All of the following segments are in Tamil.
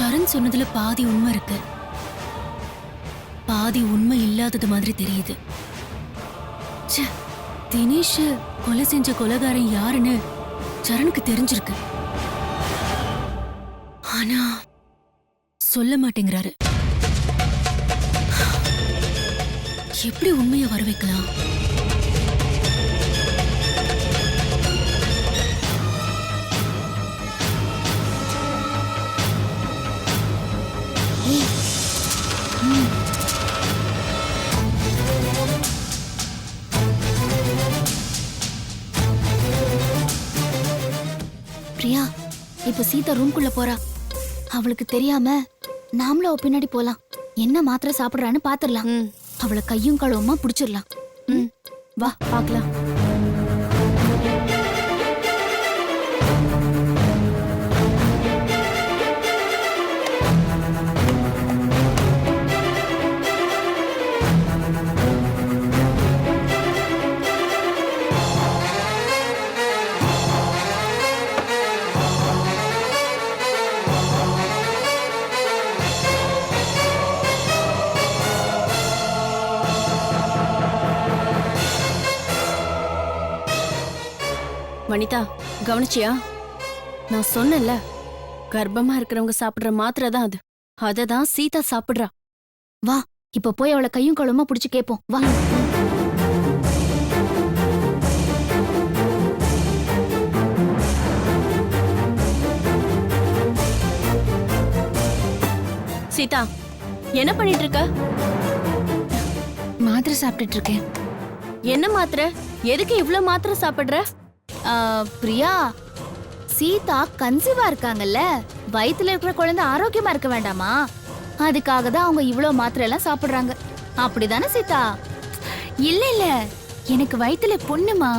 சரண் சொன்னதுல பாதி உண்மை இருக்கு, பாதி உண்மை இல்லாதது மாதிரி தெரியுது. ச்சே, தினேஷ் கொலை செஞ்ச கொலைகாரன் யாருன்னு சரணுக்கு தெரிஞ்சிருக்கு. ஆனா சொல்ல மாட்டேங்கிறாரு. எப்படி உண்மையை வர வைக்கலாம்? பிரியா, இப்ப சீதா ரூம்குள்ள போறா. அவளுக்கு தெரியாம நாமளும் அவ பின்னாடி போலாம். என்ன மாத்திரை சாப்பிடுறான்னு பாத்துடலாம். அவளை கையும் களவுமா புடிச்சிடலாம். வா பாக்கலாம். வனிதா, கவனிச்சியா? நான் சொன்னேன்ல, கர்ப்பமா இருக்கிறவங்க சாப்பிடுற மாத்திரை தான் அது. அததான் சீதா சாப்பிடுறா. வா, இப்ப போய் அவளை கையும் களவுமா புடிச்சு கேப்போம். வா. சீதா, என்ன பண்ணிட்டு இருக்க? மாத்திரை சாப்பிட்டுட்டு இருக்கேன். என்ன மாத்திரை? எதுக்கு இவ்ளோ மாத்திரை சாப்பிடுற? பிரியா, சீதா கன்சீவா இருக்காங்கல்ல, வயித்துல இருக்கிற குழந்தை ஆரோக்கியமா இருக்க வேண்டாமா? அதுக்காக தான் அவங்க இவ்ளோ மாத்திரை எல்லாம் சாப்பிடுறாங்க. அப்படிதானே சீதா? இல்ல இல்ல, எனக்கு வயித்துல புண்ணுமா,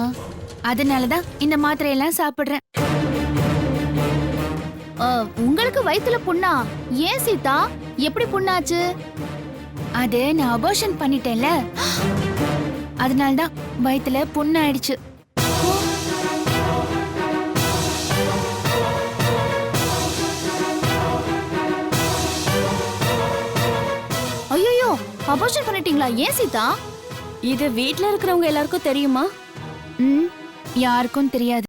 அதனாலதான் இந்த மாத்திரை எல்லாம் சாப்பிடுறேன். உங்களுக்கு வயித்துல புண்ணா? ஏன் சீதா, எப்படி புண்ணாச்சு? அது நான் அபார்ஷன் பண்ணிட்டேன்ல, அதனாலதான் வயித்துல புண்ணாயிடுச்சு. ஐயோ, அபார்ஷன் பண்ணிட்டீங்களா? ஏன் சீதா? இது வீட்ல இருக்கிறவங்க எல்லாருக்கும் தெரியுமா? யாருக்கும் தெரியாது.